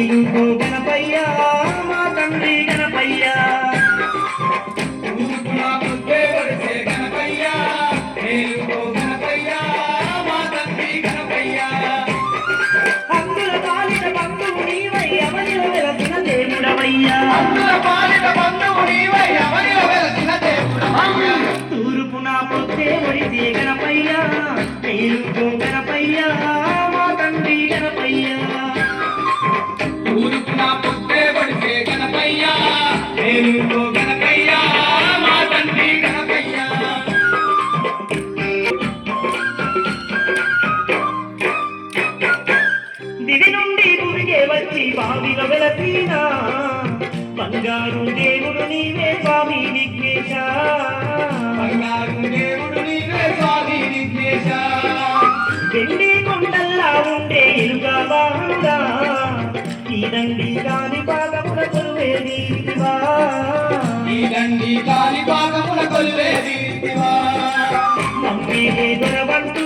మేలుకో గణపయ్య మా తండ్రి గణపయ్య తూర్పున పొద్దే ఒడిసే గణపయ్య మేలుకో గణపయ్య మా తండ్రి గణపయ్య అందుల పాలిట బంధువు నీవై అవనిలో వెలసిన దేవుడవయ్యా అందుల పాలిట బంధువు నీవై అవనిలో వెలసిన దేవుడవయ్యా తూర్పున పొద్దే ఒడిసే గణపయ్య మేలుకో గణపయ్య మా తండ్రి గణపయ్య తూర్పున పొద్దే ఒడిసే గణపయ్య మేలుకో గణపయ్య మా తండ్రి గణపయ్య దివి నుండి భూమికే వచ్చి బావిలో వెలసినా బంగారు దేవుడు నీవే స్వామి విఘ్నేశ బంగారు దేవుడు నీవే స్వామి విఘ్నేశ వెండి కొండల్లా ఉండే ఇరుగా బాహుడా ఈ దండి కాని పాదముల కొలువేది ఈ దండి కాలి భాగముల కొలువేది మమ్మీ దొరవంటూ